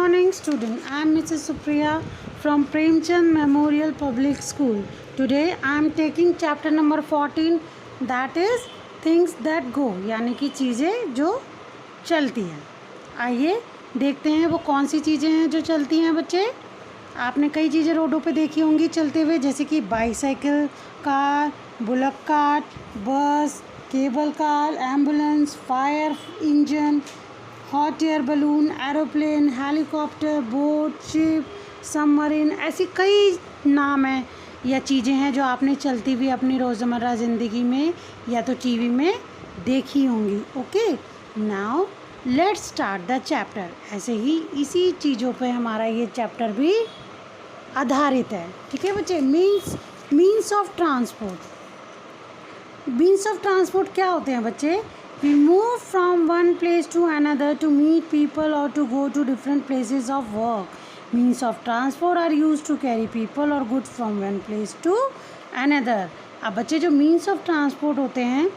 morning, student. I am Mrs. Supriya from Premchand Memorial Public School. Today I am taking chapter number 14, that is things that go, यानी कि चीज़ें जो चलती हैं. आइए देखते हैं वो कौन सी चीज़ें हैं जो चलती हैं. बच्चे, आपने कई चीज़ें रोडों पे देखी होंगी चलते हुए, जैसे कि बाईसाइकिल, कार, बुलक कार्ट, बस, cable car, ambulance, fire engine, hot air balloon, aeroplane, helicopter, boat, ship, submarine. ऐसी कई नाम हैं या चीज़ें हैं जो आपने चलती हुई अपनी रोज़मर्रा ज़िंदगी में या तो टीवी में देखी होंगी. Okay, now let's start the chapter. ऐसे ही इसी चीज़ों पे हमारा ये चैप्टर भी आधारित है. ठीक है बच्चे. Means of transport. Means of transport क्या होते हैं बच्चे? We move from one place to another to meet people or to go to different places of work. Means of transport are used to carry people or goods from one place to another. अब बच्चे, जो means of transport होते हैं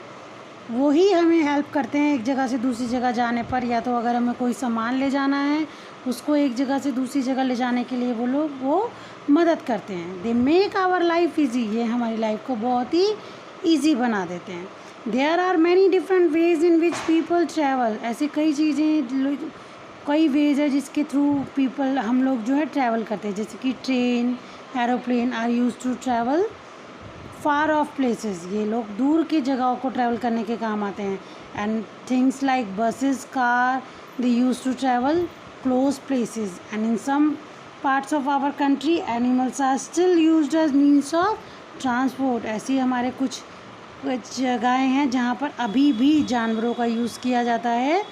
वो ही हमें help करते हैं एक जगह से दूसरी जगह जाने पर, या तो अगर हमें कोई सामान ले जाना है उसको एक जगह से दूसरी जगह ले जाने के लिए वो मदद करते हैं. They make our life easy. ये हमारी लाइफ को बहुत ही ईजी बना देते हैं. There are many different ways in which people travel. ऐसी कई चीज़ें, कई वेज है जिसके थ्रू हम लोग जो है ट्रैवल करते हैं, जैसे कि train, aeroplane are use to travel far of places. ये लोग दूर की जगहों को ट्रैवल करने के काम आते हैं. And things like buses, car, they use to travel close places. And in some parts of our country animals are still used as means of transport. ऐसी हमारे कुछ जगहें हैं जहाँ पर अभी भी जानवरों का यूज़ किया जाता है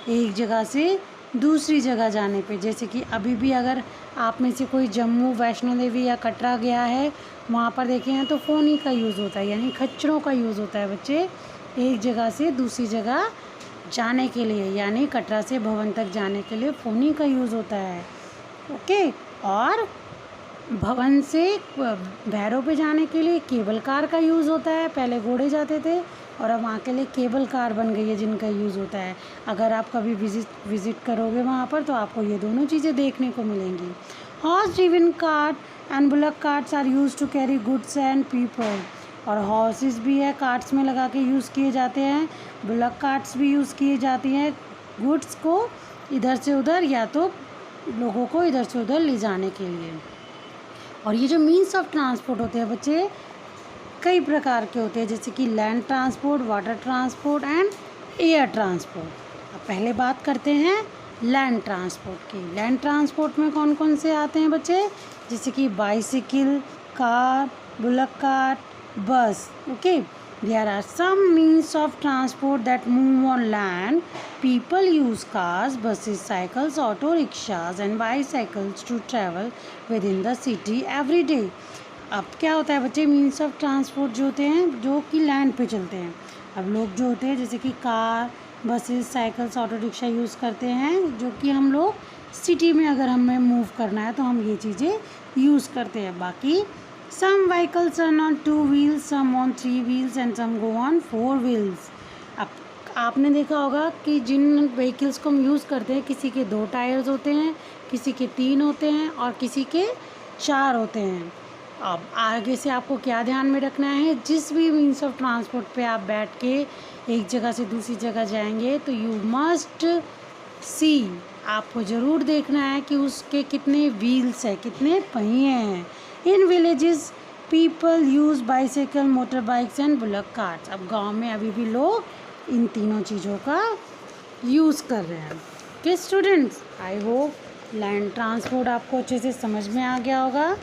एक जगह से दूसरी जगह जाने पे. जैसे कि अभी भी अगर आप में से कोई जम्मू, वैष्णो देवी या कटरा गया है, वहाँ पर देखे हैं तो फ़ोनी का यूज़ होता है, यानी खच्चरों का यूज़ होता है बच्चे एक जगह से दूसरी जगह जाने के लिए. यानी कटरा से भवन तक जाने के लिए फ़ोनी का यूज़ होता है. ओके. और भवन से भैरव पे जाने के लिए केबल कार का यूज़ होता है. पहले घोड़े जाते थे और अब वहाँ के लिए केबल कार बन गई है जिनका यूज़ होता है. अगर आप कभी विज़िट करोगे वहाँ पर तो आपको ये दोनों चीज़ें देखने को मिलेंगी. Horse driven cart and bullock carts are use to carry goods and people. और हॉर्सेस भी है, कार्ट्स में लगा के यूज़ किए जाते हैं. बुलक कार्ट्स भी यूज़ किए जाती हैं गुड्स को इधर से उधर या तो लोगों को इधर से उधर ले जाने के लिए. और ये जो मीन्स ऑफ ट्रांसपोर्ट होते हैं बच्चे कई प्रकार के होते हैं, जैसे कि land transport, water transport and air transport. अब पहले बात करते हैं लैंड ट्रांसपोर्ट की. लैंड ट्रांसपोर्ट में कौन कौन से आते हैं बच्चे? जैसे कि बाईसाइकिल, कार, बुलक कार्ट, बस. Okay. There are some means of transport that move on land. People use cars, buses, cycles, auto rickshaws and bicycles to travel within the city every day. अब क्या होता है बच्चे? Means of transport जो होते हैं जो कि लैंड पे चलते हैं. अब लोग जो होते हैं जैसे कि car, buses, cycles, auto rickshaw use करते हैं, जो कि हम लोग सिटी में अगर हमें मूव करना है तो हम ये चीज़ें यूज़ करते हैं. बाकी some vehicles run on 2 wheels, some on 3 wheels and some go on 4 wheels. अब आपने देखा होगा कि जिन व्हीकल्स को हम यूज़ करते हैं किसी के 2 टायर्स होते हैं, किसी के 3 होते हैं और किसी के 4 होते हैं. अब आगे से आपको क्या ध्यान में रखना है? जिस भी मीन्स ऑफ ट्रांसपोर्ट पे आप बैठ के एक जगह से दूसरी जगह जाएंगे तो यू मस्ट सी, आपको ज़रूर देखना है कि उसके कितने व्हील्स हैं, कितने पहिए हैं. In villages people use bicycle, motor bikes and bullock carts. अब गांव में अभी भी लोग इन तीनों चीज़ों का यूज़ कर रहे हैं. Okay students, I hope land transport आपको अच्छे से समझ में आ गया होगा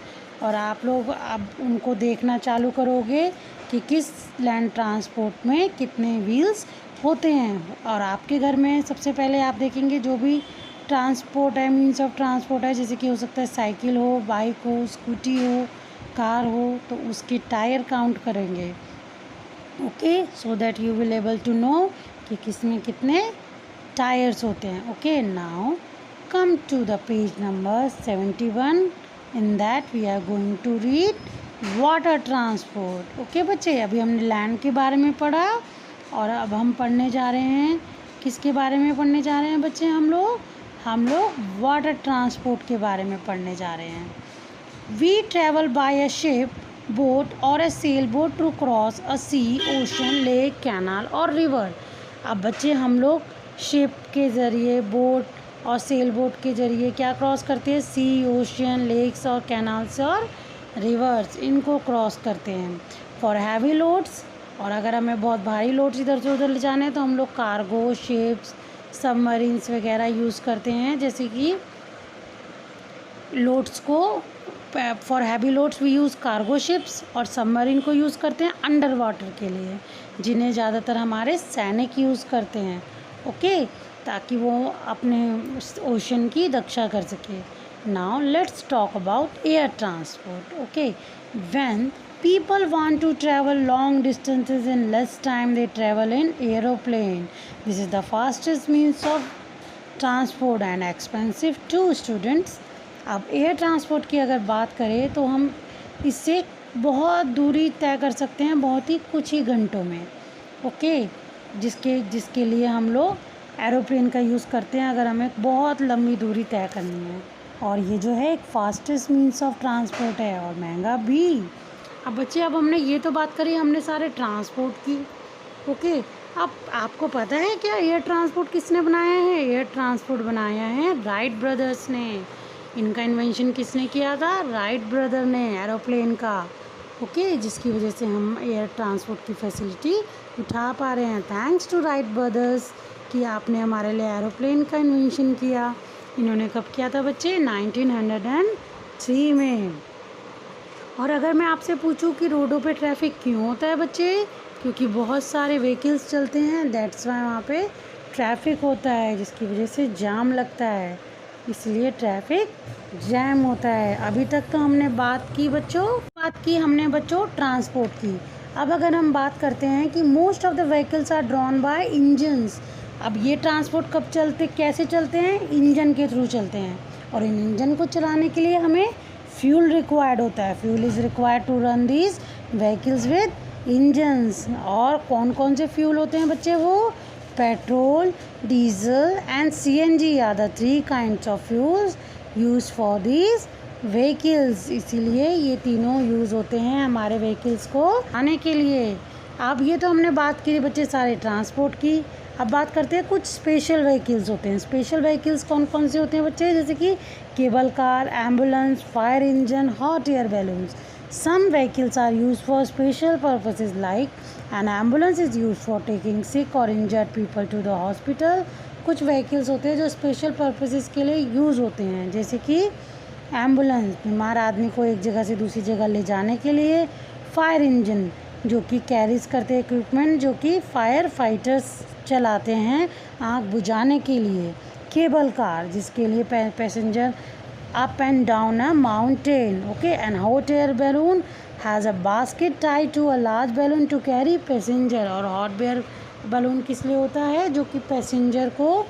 और आप लोग अब उनको देखना चालू करोगे कि किस लैंड ट्रांसपोर्ट में कितने व्हील्स होते हैं. और आपके घर में सबसे पहले आप देखेंगे जो भी ट्रांसपोर्ट है, मीन्स ऑफ ट्रांसपोर्ट है, जैसे कि हो सकता है साइकिल हो, बाइक हो, स्कूटी हो, कार हो, तो उसके टायर काउंट करेंगे. Okay, so that you will able to know कि किसमें कितने टायर्स होते हैं. Okay, now come to the page number 71. In that we are going to read water transport. Okay बच्चे, अभी हमने लैंड के बारे में पढ़ा और अब हम पढ़ने जा रहे हैं, किसके बारे में पढ़ने जा रहे हैं बच्चे? हम लोग हम लोग वाटर ट्रांसपोर्ट के बारे में पढ़ने जा रहे हैं। We travel by a ship, boat और a sail boat to cross a sea, ocean, lake, canal और रिवर। अब बच्चे हम लोग शिप के ज़रिए, बोट और सेल बोट के ज़रिए क्या क्रॉस करते हैं? सी, ओशन, लेक्स और कैनाल्स और रिवर्स, इनको क्रॉस करते हैं। फॉर हैवी लोड्स, और अगर हमें बहुत भारी लोड्स इधर से उधर ले जाने हैं तो हम लोग कार्गो शिप्स, सबमरीन्स वगैरह यूज़ करते हैं। जैसे कि लोड्स को, for heavy loads we use cargo ships, और सबमरीन को यूज़ करते हैं अंडर वाटर के लिए, जिन्हें ज़्यादातर हमारे सैनिक यूज़ करते हैं। ओके, ताकि वो अपने ओशन की रक्षा कर सके। Now let's talk about air transport. Okay, when people want to travel long distances in less time, they travel in aeroplane. This is the fastest means of transport and expensive too, students. अब air transport की अगर बात करें तो हम इससे बहुत दूरी तय कर सकते हैं बहुत ही कुछ ही घंटों में। ओके, जिसके लिए हम लोग एरोप्लेन का यूज़ करते हैं अगर हमें बहुत लंबी दूरी तय करनी है। और ये जो है एक फास्टेस्ट मीन्स ऑफ ट्रांसपोर्ट है और महंगा भी। अब बच्चे, अब हमने ये तो बात करी, हमने सारे ट्रांसपोर्ट की। ओके, अब आपको पता है क्या एयर ट्रांसपोर्ट किसने बनाया है? एयर ट्रांसपोर्ट बनाया है राइट ब्रदर्स ने। इनका इन्वेंशन किसने किया था? राइट ब्रदर ने, एरोप्लेन का। ओके, जिसकी वजह से हम एयर ट्रांसपोर्ट की फैसिलिटी उठा पा रहे हैं। थैंक्स टू राइट ब्रदर्स कि आपने हमारे लिए एरोप्लेन का इन्वेंशन किया। इन्होंने कब किया था बच्चे? 1903 में। और अगर मैं आपसे पूछूं कि रोडों पे ट्रैफिक क्यों होता है बच्चे? क्योंकि बहुत सारे व्हीकल्स चलते हैं, दैट्स वाई वहाँ पे ट्रैफिक होता है, जिसकी वजह से जाम लगता है, इसलिए ट्रैफिक जैम होता है। अभी तक तो हमने बात की बच्चों ट्रांसपोर्ट की। अब अगर हम बात करते हैं कि most of the vehicles are drawn by engines. अब ये ट्रांसपोर्ट कैसे चलते हैं? इंजन के थ्रू चलते हैं। और इन इंजन को चलाने के लिए हमें फ्यूल रिक्वायर्ड होता है। Fuel is required to run these vehicles with engines. और कौन कौन से फ्यूल होते हैं बच्चे? वो petrol, diesel and CNG are the 3 kinds of fuels use for these vehicles. इसीलिए ये तीनों यूज़ होते हैं हमारे व्हीकल्स को आने के लिए। अब ये तो हमने बात की बच्चे सारे ट्रांसपोर्ट की। अब बात करते हैं कुछ स्पेशल व्हीकल्स होते हैं। स्पेशल व्हीकल्स कौन कौन से होते हैं बच्चे? जैसे कि cable car, ambulance, fire engine, hot air balloons. Some vehicles are use for special purposes like an ambulance is use for taking sick और injured people to the hospital. कुछ व्हीकल्स होते हैं जो स्पेशल पर्पसेज के लिए use होते हैं, जैसे कि एम्बुलेंस बीमार आदमी को एक जगह से दूसरी जगह ले जाने के लिए। फायर इंजन जो कि कैरीज करते इक्विपमेंट जो कि फायर फाइटर्स चलाते हैं आग बुझाने के लिए। केबल कार जिसके लिए passenger up and down a mountain. Okay, and hot air balloon has a basket tied to a large balloon to carry passenger. और हॉट एयर बैलून किस लिए होता है? जो कि पैसेंजर को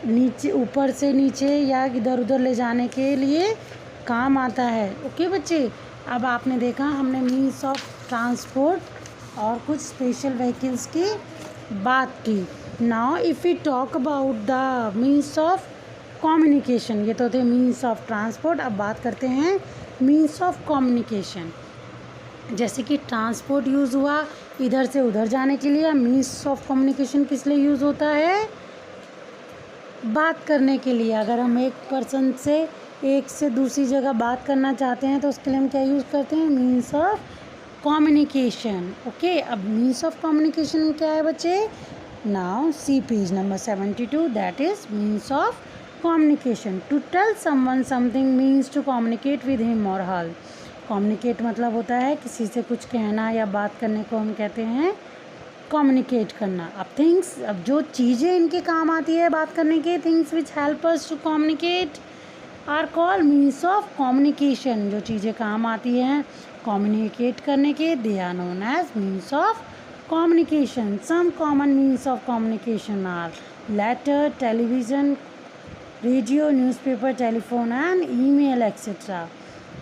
नीचे, ऊपर से नीचे या इधर उधर ले जाने के लिए काम आता है। ओके बच्चे, अब आपने देखा हमने मीन्स ऑफ ट्रांसपोर्ट और कुछ स्पेशल व्हीकल्स की बात की। Now if we talk about the means of communication, ये तो थे मीन्स ऑफ ट्रांसपोर्ट। अब बात करते हैं मीन्स ऑफ कम्युनिकेशन। जैसे कि ट्रांसपोर्ट यूज़ हुआ इधर से उधर जाने के लिए। मीन्स ऑफ कम्युनिकेशन किस लिए यूज़ होता है? बात करने के लिए। अगर हम एक से दूसरी जगह बात करना चाहते हैं तो उसके लिए हम क्या यूज़ करते हैं? Means of communication. ओके, अब मीन्स ऑफ कम्युनिकेशन क्या है बच्चे? Now see page number 72, that is means of communication. To tell someone something means to communicate with him और हर। कम्युनिकेट मतलब होता है किसी से कुछ कहना या बात करने को हम कहते हैं कम्युनिकेट करना। अब जो चीज़ें इनके काम आती है बात करने के, things which help us to communicate are called means of communication. जो चीज़ें काम आती हैं कम्युनिकेट करने के, they are known as means of communication. Some common means of communication are letter, television, radio, newspaper, telephone and email etcetera.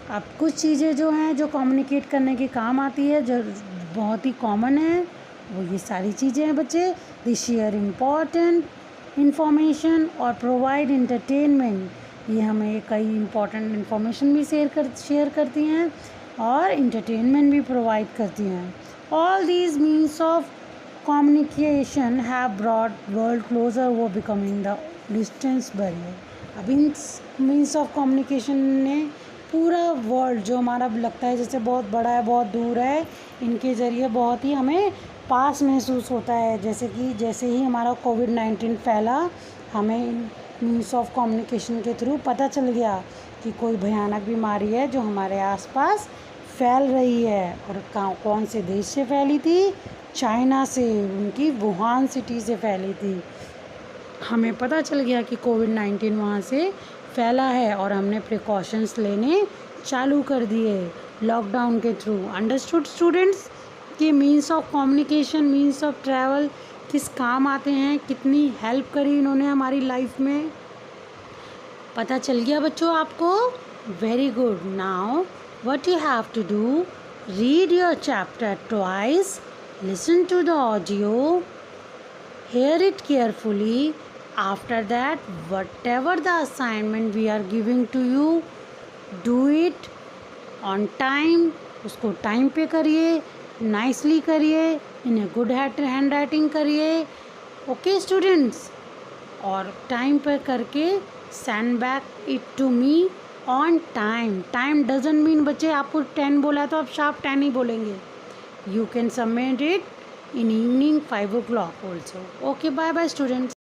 अब कुछ चीज़ें जो हैं जो कम्युनिकेट करने के काम आती है, जो बहुत ही कॉमन है, वो ये सारी चीज़ें हैं बच्चे। दे शेयर इम्पॉर्टेंट इंफॉर्मेशन और प्रोवाइड इंटरटेनमेंट। ये हमें कई इंपॉर्टेंट इंफॉर्मेशन भी शेयर करती हैं और इंटरटेनमेंट भी प्रोवाइड करती हैं। All these means of communication have brought world closer वो बिकमिंग द डिस्टेंस बैरियर। अब इन मीन्स ऑफ कम्युनिकेशन ने पूरा वर्ल्ड जो हमारा लगता है जैसे बहुत बड़ा है, बहुत दूर है, इनके ज़रिए बहुत ही हमें पास महसूस होता है। जैसे ही हमारा कोविड-19 फैला, हमें इन मीन्स ऑफ कम्युनिकेशन के थ्रू पता चल गया कि कोई भयानक बीमारी है जो हमारे आसपास फैल रही है। और कौन से देश से फैली थी? चाइना से, उनकी वुहान सिटी से फैली थी। हमें पता चल गया कि कोविड-19 वहाँ से फैला है और हमने प्रिकॉशंस लेने चालू कर दिए लॉकडाउन के थ्रू। अंडरस्टूड स्टूडेंट्स कि means of communication, means of travel किस काम आते हैं, कितनी हेल्प करी इन्होंने हमारी लाइफ में, पता चल गया बच्चों आपको? Very good. Now what you have to do, read your chapter twice, listen to the audio, hear it carefully. After that, whatever the assignment we are giving to you, do it on time. उसको time पे करिए, nicely करिए, in a good handwriting करिए। Okay students, और time पर करके send back it to me on time. Time doesn't mean बच्चे आपको 10 बोला है तो आप शार्प 10 ही बोलेंगे। You can submit it in evening 5 o'clock also. Okay, bye bye students.